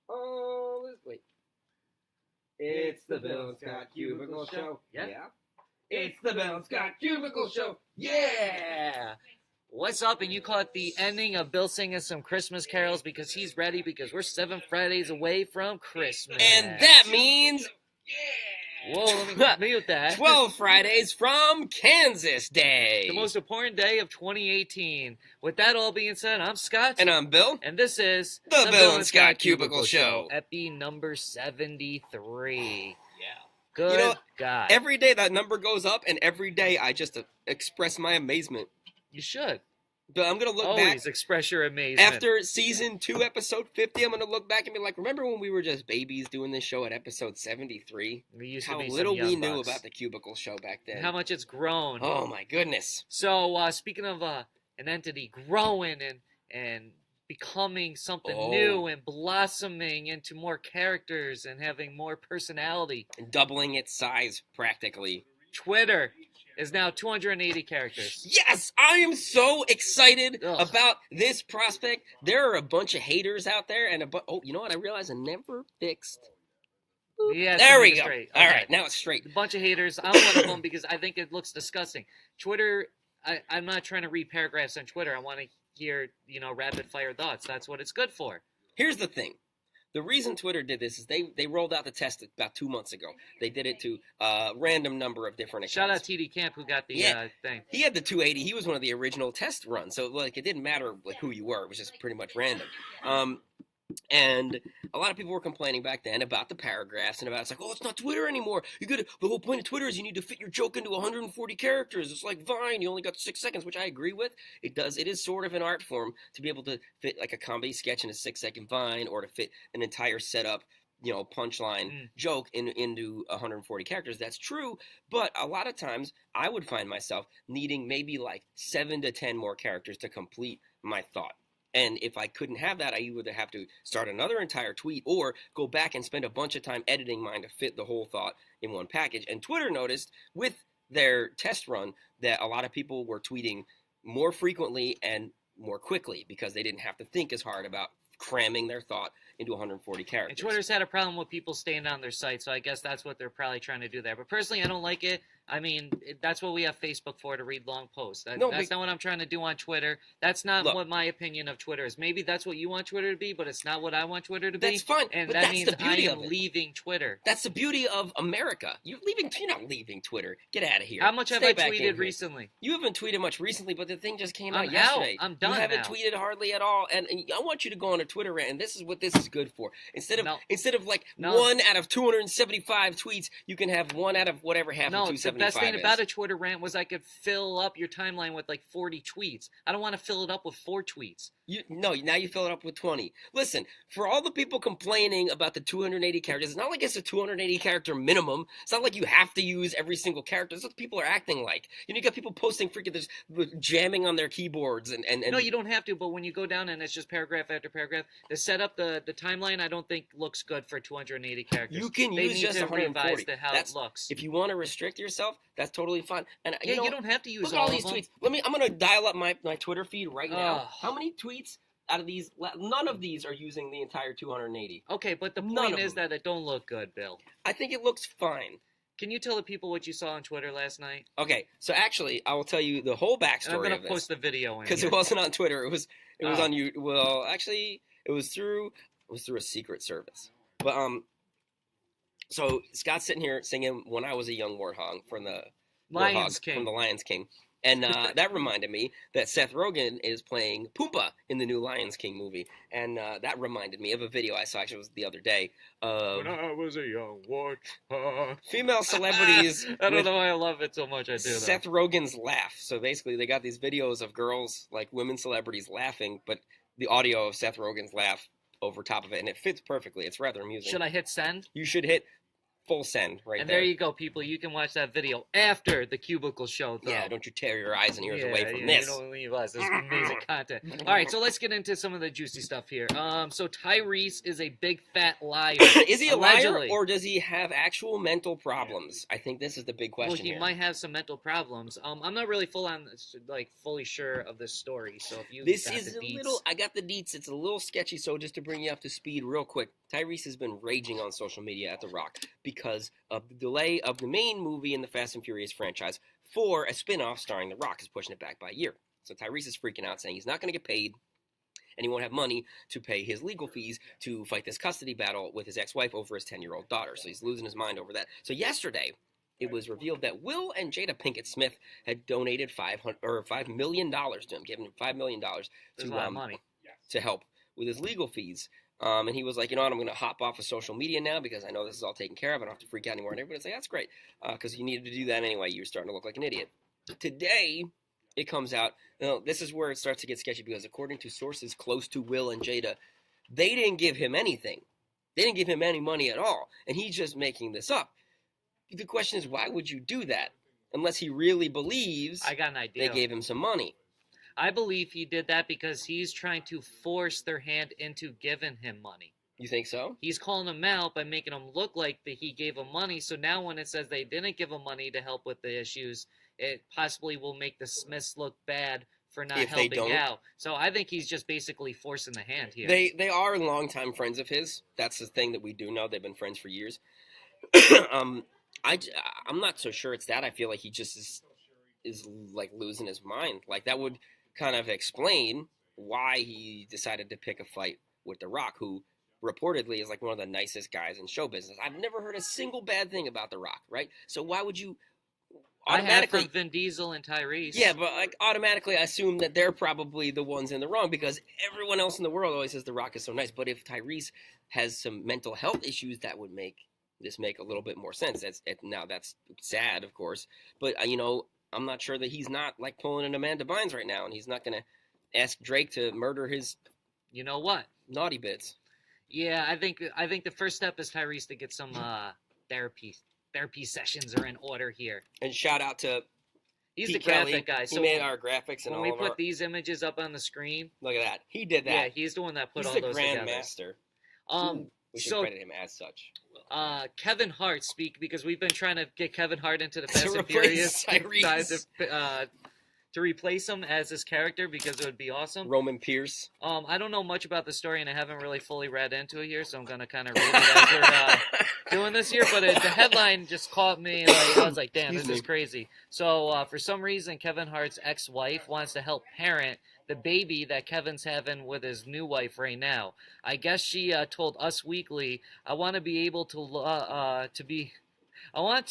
Oh, wait. It's the Bill and Scott Cubicle Show. Yeah. It's the Bill and Scott Cubicle Show. Yeah. What's up? And you caught the ending of Bill singing some Christmas carols because he's ready because we're 7 Fridays away from Christmas. And that means... Whoa, let me mute that. 12 Fridays from Kansas Day. The most important day of 2018. With that all being said, I'm Scott. And I'm Bill. And this is the Bill and Scott Cubicle Show. Epi number 73. Yeah. Good God. Every day that number goes up, and every day I just express my amazement. You should. But I'm going to look Always back. express your amazement. After season 2, episode 50, I'm going to look back and be like, remember when we were just babies doing this show at episode 73? How little we knew about the Cubicle Show back then. How much it's grown. Oh, my goodness. So, speaking of an entity growing and becoming something new and blossoming into more characters and having more personality. And doubling its size, practically. Twitter is now 280 characters. Yes! I am so excited about this prospect. There are a bunch of haters out there, and you know what? I realized I never fixed. Yeah, there we go. Straight. All right, now it's straight. A bunch of haters. I'm one of them because I think it looks disgusting. Twitter, I'm not trying to read paragraphs on Twitter. I want to hear, rapid fire thoughts. That's what it's good for. Here's the thing. The reason Twitter did this is they rolled out the test about 2 months ago. They did it to a random number of different accounts. Shout out TD Camp who got the thing. He had the 280. He was one of the original test runs. So it didn't matter who you were. It was just pretty much random. And a lot of people were complaining back then about the paragraphs and about it's not Twitter anymore. The whole point of Twitter is you need to fit your joke into 140 characters. It's like Vine, you only got 6 seconds, which I agree with. It is sort of an art form to be able to fit like a comedy sketch in a 6-second Vine or to fit an entire setup, punchline joke into 140 characters. That's true, but a lot of times I would find myself needing maybe like 7 to 10 more characters to complete my thought. And if I couldn't have that, I either have to start another entire tweet or go back and spend a bunch of time editing mine to fit the whole thought in one package. And Twitter noticed with their test run that a lot of people were tweeting more frequently and more quickly because they didn't have to think as hard about cramming their thought into 140 characters. And Twitter's had a problem with people staying on their site, so I guess that's what they're probably trying to do there. But personally, I don't like it. I mean, that's what we have Facebook for, to read long posts. That's not what I'm trying to do on Twitter. That's not what my opinion of Twitter is. Maybe that's what you want Twitter to be, but it's not what I want Twitter to be. That's fine. And but that that's means the beauty I am leaving Twitter. That's the beauty of America. You're not leaving Twitter. Get out of here. How much have I tweeted recently? You haven't tweeted much recently, but the thing just came out yesterday. I'm done. You haven't tweeted hardly at all. And I want you to go on a Twitter rant, and this is what this is good for. Instead of 1 out of 275 tweets, you can have 1 out of whatever half of 275 the best thing about a Twitter rant was I could fill up your timeline with like 40 tweets. I don't want to fill it up with 4 tweets. Now you fill it up with 20. Listen, for all the people complaining about the 280 characters, it's not like it's a 280 character minimum. It's not like you have to use every single character. That's what people are acting like. You got people posting jamming on their keyboards and No, you don't have to, but when you go down and it's just paragraph after paragraph, to set up the timeline I don't think looks good for 280 characters. You can use just 140. How it looks. If you want to restrict yourself, that's totally fine. And you don't have to use look at all these tweets. I'm going to dial up my Twitter feed right now. How many tweets out of these? None of these are using the entire 280. Okay, but the point is that it don't look good, Bill. I think it looks fine. Can you tell the people what you saw on Twitter last night? Okay, so actually, I will tell you the whole backstory. And I'm going to post the video in because it wasn't on Twitter. It was on you. Well, actually, it was through a secret service. But so Scott's sitting here singing "When I Was a Young Warthog" from the Lions King. And that reminded me that Seth Rogen is playing Pumbaa in the new Lions King movie. And that reminded me of a video I saw, actually, it was the other day. When I was a young warthog. Female celebrities. I don't know why I love it so much. I do. Seth Rogen's laugh. So basically, they got these videos of girls, like women celebrities, laughing, but the audio of Seth Rogen's laugh over top of it. And it fits perfectly. It's rather amusing. Should I hit send? You should hit full send right and there. there you go, people. You can watch that video after the Cubicle Show, though. Yeah, don't you tear your eyes and ears away from this. You don't leave us. This is amazing content. All right, so let's get into some of the juicy stuff here. So Tyrese is a big fat liar. Is he a allegedly. liar, or does he have actual mental problems? I think this is the big question. Well, he might have some mental problems. I'm not really fully sure of this story. So if you I got the deets. It's a little sketchy. So just to bring you up to speed real quick, Tyrese has been raging on social media at The Rock because of the delay of the main movie in the Fast and Furious franchise for a spin-off starring The Rock is pushing it back by a year. So Tyrese is freaking out, saying he's not going to get paid, and he won't have money to pay his legal fees to fight this custody battle with his ex-wife over his 10-year-old daughter. So he's losing his mind over that. So yesterday, it was revealed that Will and Jada Pinkett Smith had donated $5 million to him, giving him $5 million to help with his legal fees. And he was like, you know what, I'm going to hop off of social media now because I know this is all taken care of. I don't have to freak out anymore. And everybody's like, that's great, because you needed to do that anyway. You're starting to look like an idiot. Today, it comes out. This is where it starts to get sketchy because according to sources close to Will and Jada, they didn't give him anything. They didn't give him any money at all. And he's just making this up. The question is, why would you do that? Unless he really believes I got an idea. They gave him some money. I believe he did that because he's trying to force their hand into giving him money. You think so? He's calling them out by making them look like that he gave them money. So now when it says they didn't give him money to help with the issues, it possibly will make the Smiths look bad for not helping out. So I think he's just basically forcing the hand here. They are longtime friends of his. That's the thing that we do know. They've been friends for years. I'm not so sure it's that. I feel like he just is like losing his mind. Like that would kind of explain why he decided to pick a fight with The Rock, who reportedly is like one of the nicest guys in show business. I've never heard a single bad thing about The Rock, right? So why would you automatically... I have from Vin Diesel and Tyrese. Yeah, but like automatically I assume that they're probably the ones in the wrong because everyone else in the world always says The Rock is so nice. But if Tyrese has some mental health issues, that would make this make a little bit more sense. Now that's sad, of course. But, I'm not sure that he's not like pulling an Amanda Bynes right now, and he's not going to ask Drake to murder his, you know what, naughty bits. Yeah, I think the first step is Tyrese to get some therapy sessions are in order here. And shout out to he's Pete the graphic Kelly. guy. He So made our graphics and when all we of put these images up on the screen, look at that. He did that. Yeah, he's the one that put he's all those together. He's the grandmaster. We should credit him as such. Kevin Hart because we've been trying to get Kevin Hart into the Fast and Furious to replace him as his character because it would be awesome. Roman Pierce. I don't know much about the story and I haven't really fully read into it here, so I'm gonna kind of read it as we're doing this here. But the headline just caught me, and I was like, "Damn, this is crazy." So for some reason, Kevin Hart's ex-wife wants to help parent the baby that Kevin's having with his new wife right now. I guess she told Us Weekly, "I want to be able to I want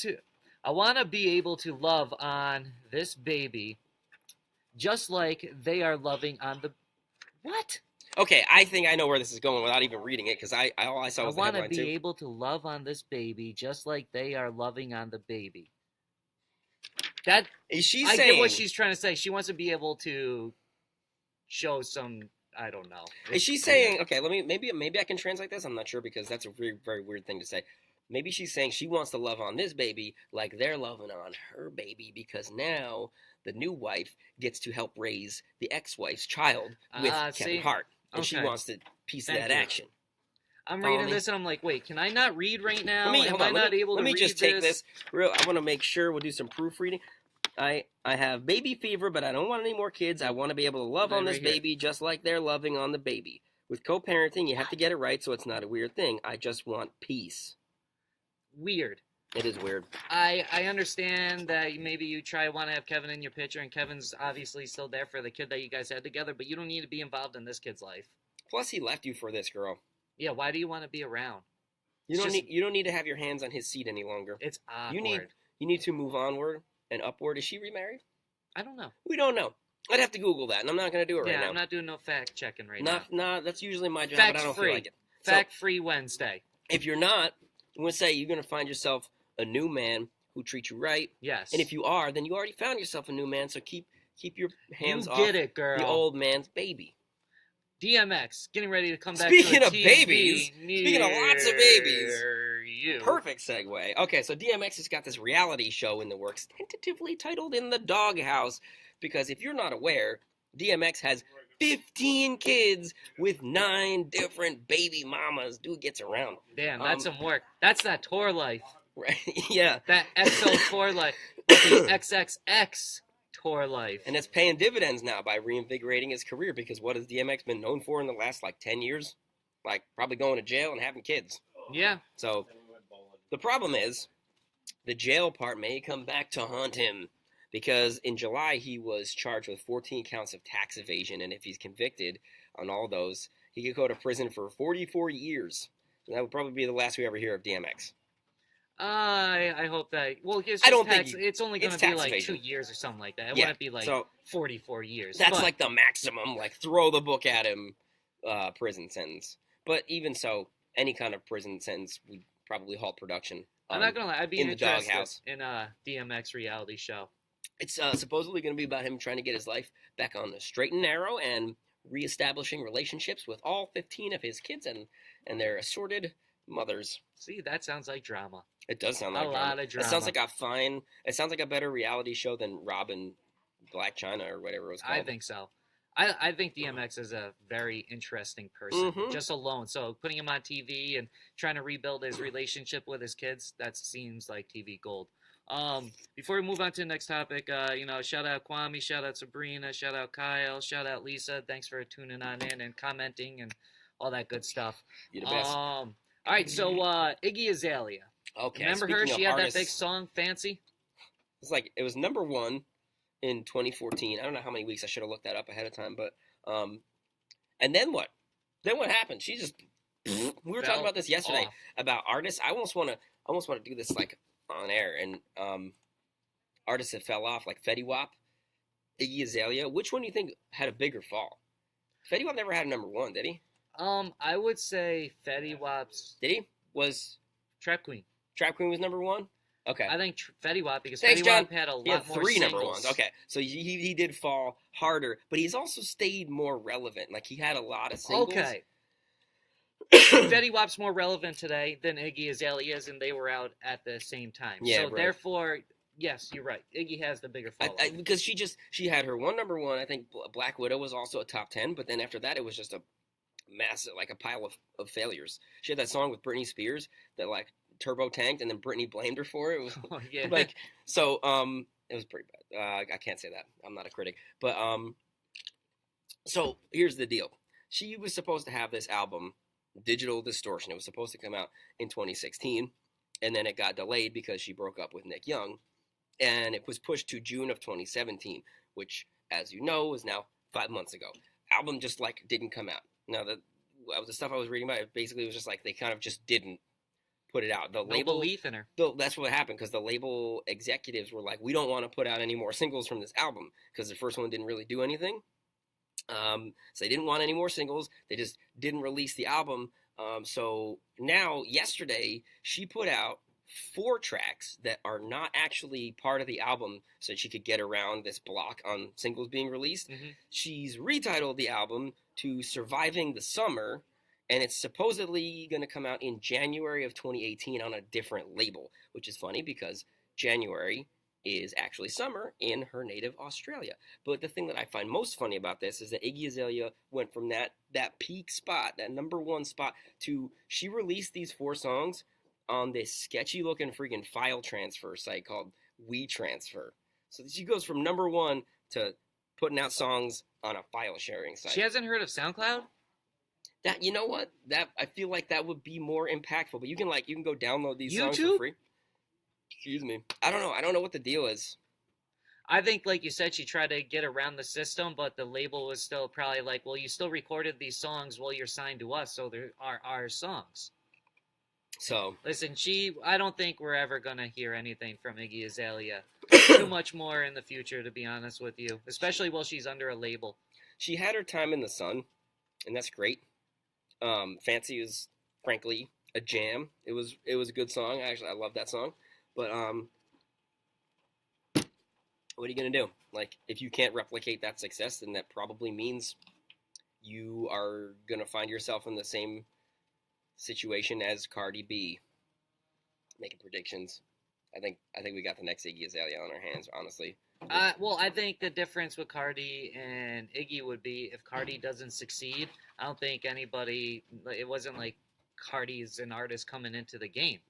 to be able to love on this baby, just like they are loving on the what?" Okay, I think I know where this is going without even reading it because all I saw was the headline too. I want to be able to love on this baby, just like they are loving on the baby. I get what she's trying to say. She wants to be able to show some, I don't know. Is she saying, okay, maybe I can translate this. I'm not sure because that's a very, very weird thing to say. Maybe she's saying she wants to love on this baby like they're loving on her baby because now the new wife gets to help raise the ex-wife's child with Kevin Hart. And she wants to piece that action. I'm reading this and I'm like, wait, can I not read right now? Let me just take this. I want to make sure we'll do some proofreading. I have baby fever, but I don't want any more kids. I want to be able to love on this baby just like they're loving on the baby. With co-parenting, you have to get it right so it's not a weird thing. I just want peace. Weird. It is weird. I understand that maybe you want to have Kevin in your picture, and Kevin's obviously still there for the kid that you guys had together, but you don't need to be involved in this kid's life. Plus, he left you for this girl. Yeah, why do you want to be around? You don't need to have your hands on his seat any longer. It's awkward. You need to move onward and upward. Is she remarried? I don't know. We don't know. I'd have to Google that, and I'm not going to do it right now. Yeah, I'm not doing no fact checking right now. Nah, that's usually my job, but I don't feel like it. Fact-free Wednesday. If you're not, I'm going to say you're going to find yourself a new man who treats you right. Yes. And if you are, then you already found yourself a new man, so keep your hands off girl. The old man's baby. DMX, getting ready to come back Speaking to of babies, speaking of lots of babies. you. Perfect segue. Okay, so DMX has got this reality show in the works, tentatively titled In the Doghouse, because if you're not aware, DMX has 15 kids with 9 different baby mamas. Dude gets around. Damn, that's some work. That's that tour life. Right, yeah. That XO tour life. The XXX tour life. And it's paying dividends now by reinvigorating his career, because what has DMX been known for in the last, 10 years? Probably going to jail and having kids. Yeah. So, the problem is, the jail part may come back to haunt him, because in July he was charged with 14 counts of tax evasion, and if he's convicted on all those, he could go to prison for 44 years. So that would probably be the last we ever hear of DMX. I hope that. Well, I don't think think it's only going to be like evasion. 2 years or something like that. It Yeah, wouldn't be like so 44 years. That's like the maximum, throw the book at him, prison sentence. But even so, any kind of prison sentence would probably halt production. I'm not gonna lie, I'd be in the interested doghouse. in a DMX reality show. It's supposedly going to be about him trying to get his life back on the straight and narrow and reestablishing relationships with all 15 of his kids and their assorted mothers. See, that sounds like drama. It does sound like a lot of drama. It sounds like a better reality show than Robin Black China or whatever it was called. I think so. I think DMX is a very interesting person, just alone. So putting him on TV and trying to rebuild his relationship with his kids, that seems like TV gold. Before we move on to the next topic, shout out Kwame, shout out Sabrina, shout out Kyle, shout out Lisa. Thanks for tuning on in and commenting and all that good stuff. You're the best. All right, so Iggy Azalea. Okay. Remember her? She had that big song, Fancy? It was number 1 in 2014. I don't know how many weeks. I should have looked that up ahead of time, but and then what? Then what happened? She just we were talking about this yesterday about artists. I almost want to do this on air, and artists that fell off like Fetty Wap, Iggy Azalea. Which one do you think had a bigger fall? Fetty Wap never had a number 1, did he? I would say Fetty Wap's. Did he? Was Trap Queen. Trap Queen was number 1? Okay. I think Fetty Wap, because Thanks, Fetty John. Wap had a lot he had more 3 singles. number 1s. Okay. So he did fall harder, but he's also stayed more relevant. He had a lot of singles. Okay. Fetty Wap's more relevant today than Iggy Azalea is, and they were out at the same time. Yeah, so right. Therefore, yes, you're right. Iggy has the bigger fall. Because she had her number 1. I think Black Widow was also a top 10, but then after that it was just a massive, a pile of failures. She had that song with Britney Spears that turbo tanked, and then Britney blamed her for it. It was it was pretty bad. I can't say that. I'm not a critic, but so here's the deal. She was supposed to have this album, Digital Distortion. It was supposed to come out in 2016, and then it got delayed because she broke up with Nick Young, and it was pushed to June of 2017, which, as you know, is now 5 months ago. Album just didn't come out. Now the stuff I was reading about, it basically was just they kind of just didn't put it out. The label, belief in her. That's what happened, because the label executives were like, we don't want to put out any more singles from this album, because the first one didn't really do anything. So they didn't want any more singles. They just didn't release the album. So now, yesterday, she put out 4 tracks that are not actually part of the album, so she could get around this block on singles being released. Mm-hmm. She's retitled the album to Surviving the Summer, and it's supposedly going to come out in January of 2018 on a different label, which is funny because January is actually summer in her native Australia. But the thing that I find most funny about this is that Iggy Azalea went from that peak spot, that number 1 spot, to she released these 4 songs on this sketchy looking freaking file transfer site called WeTransfer. So she goes from number 1 to putting out songs on a file sharing site. She hasn't heard of SoundCloud? That, you know what? That I feel like that would be more impactful. But you can go download these YouTube? songs for free. Excuse me. I don't know. I don't know what the deal is. I think, like you said, she tried to get around the system, but the label was still probably like, well, you still recorded these songs while you're signed to us, so there are our songs. So listen, I don't think we're ever gonna hear anything from Iggy Azalea too much more in the future, to be honest with you. Especially while she's under a label. She had her time in the sun, and that's great. Fancy is frankly a jam. It was a good song. Actually, I love that song. But what are you gonna do? If you can't replicate that success, then that probably means you are gonna find yourself in the same situation as Cardi B. making predictions. I think we got the next Iggy Azalea on our hands, honestly. Well, I think the difference with Cardi and Iggy would be if Cardi doesn't succeed, I don't think anybody. It wasn't like Cardi's an artist coming into the game.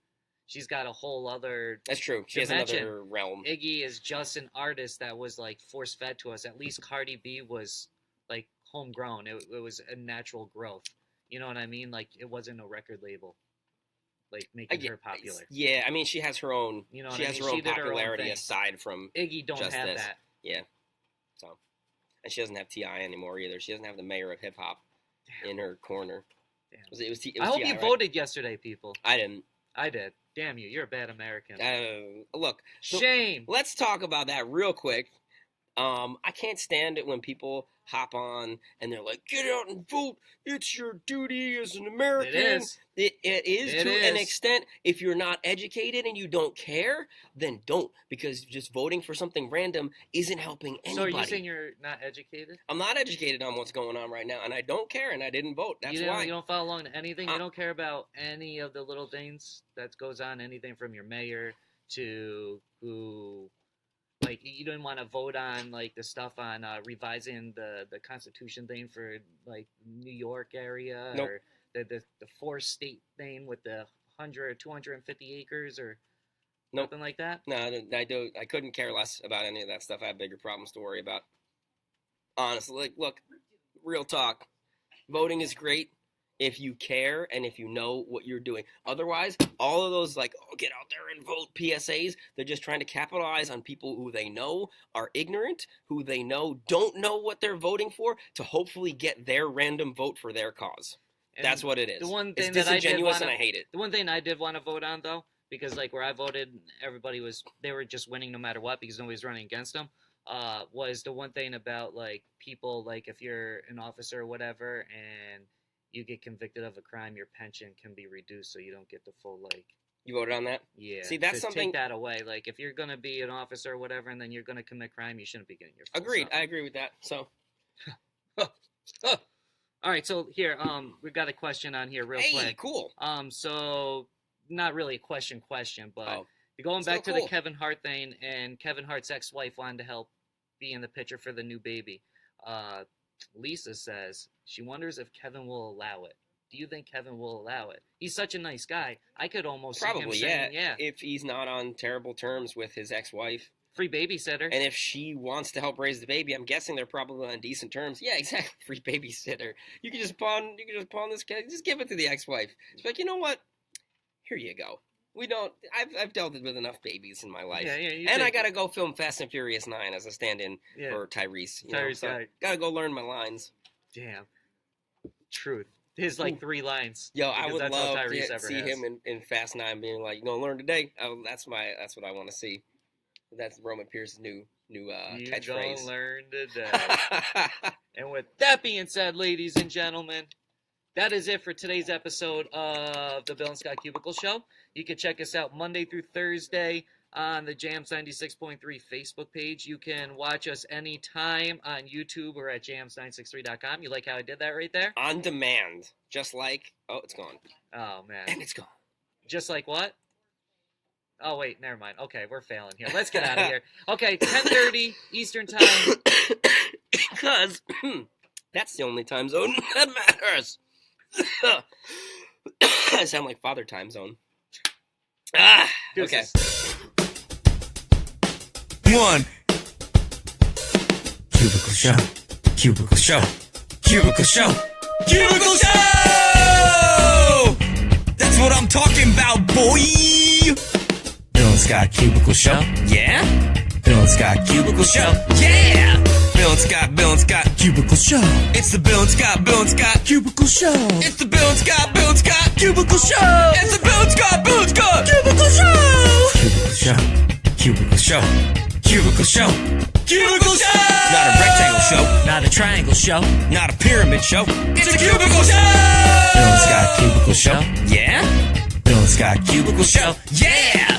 She's got a whole other. That's true. She dimension. has another realm. Iggy is just an artist that was like force fed to us. At least Cardi B was like homegrown. It was a natural growth. You know what I mean? Like it wasn't a record label. Like making her popular. Yeah, I mean she has her own. You know, she has her own popularity aside from Iggy. Don't just have this. that. Yeah. So, and she doesn't have T.I. anymore either. She doesn't have the mayor of hip hop in her corner. Damn. It was I hope T.I., you right? voted yesterday, people. I didn't. I did. Damn you! You're a bad American. Look. Shame. So let's talk about that real quick. I can't stand it when people hop on and they're like, "Get out and vote. It's your duty as an American." It is. It is to an extent. If you're not educated and you don't care, then don't, because just voting for something random isn't helping anybody. So are you saying you're not educated? I'm not educated on what's going on right now, and I don't care, and I didn't vote. That's why. You don't follow along to anything? You don't care about any of the little things that goes on, anything from your mayor to who... Like, you didn't want to vote on, like, the stuff on revising the Constitution thing for, like, New York area? Nope. Or the four-state thing with the 100 or 250 acres or nothing like that? No, I couldn't care less about any of that stuff. I have bigger problems to worry about. Honestly, like, look, real talk. Voting is great if you care and if you know what you're doing. Otherwise, all of those, like, oh, get out there and vote PSAs, they're just trying to capitalize on people who they know are ignorant, who they know don't know what they're voting for, to hopefully get their random vote for their cause. And that's what it is. The one thing it's disingenuous and I hate it. The one thing I did want to vote on, though, because, like, where I voted, they were just winning no matter what because nobody's running against them, was the one thing about, like, people, like, if you're an officer or whatever and you get convicted of a crime, your pension can be reduced so you don't get the full, like... You voted on that? Yeah. See, that's something... Take that away. Like, if you're going to be an officer or whatever and then you're going to commit crime, you shouldn't be getting your full Agreed. salary. I agree with that. So... All right, so here, we've got a question on here real quick. Hey, cool. So, not really a question, but going back to the Kevin Hart thing, and Kevin Hart's ex-wife wanted to help be in the picture for the new baby. Lisa says she wonders if Kevin will allow it. Do you think Kevin will allow it? He's such a nice guy. I could almost probably see him saying, yeah. If he's not on terrible terms with his ex-wife. Free babysitter. And if she wants to help raise the baby, I'm guessing they're probably on decent terms. Yeah, exactly. Free babysitter. You can just pawn this kid. Just give it to the ex-wife. It's like, you know what? Here you go. We don't. I've dealt with enough babies in my life. Yeah, and I gotta go film Fast and Furious 9 as a stand-in for Tyrese. Gotta go learn my lines. Damn. Truth. His like 3 lines. Yo, I would love to see him in Fast 9 being like, "You gonna learn today?" That's what I want to see. That's Roman Pierce's new catchphrase. You gonna learn today. And with that being said, ladies and gentlemen, that is it for today's episode of the Bill and Scott Cubicle Show. You can check us out Monday through Thursday on the Jams 96.3 Facebook page. You can watch us anytime on YouTube or at jams963.com. You like how I did that right there? On demand. Just like... Oh, it's gone. Oh, man. And it's gone. Just like what? Oh, wait, never mind. Okay, we're failing here. Let's get out of here. Okay, 10:30 Eastern Time. Because that's the only time zone that matters. I sound like Father Time Zone. Okay. One. Cubicle Show. Cubicle Show. Cubicle Show. Cubicle Show! That's what I'm talking about, boy! Bill and Scott Cubicle Show. Yeah? Bill and Scott Cubicle Show. Yeah! Bill and Scott Cubicle Show. It's the Bill and Scott Cubicle Show. It's the Bill and Scott Cubicle Show. It's the Bill and Scott Cubicle Show. Cubicle Show. Cubicle Show. Cubicle Show. Not a rectangle show. Not a triangle show. Not a pyramid show. It's a cubicle show. Bill and Scott Cubicle Show. Yeah? Bill and Scott Cubicle Show. Yeah!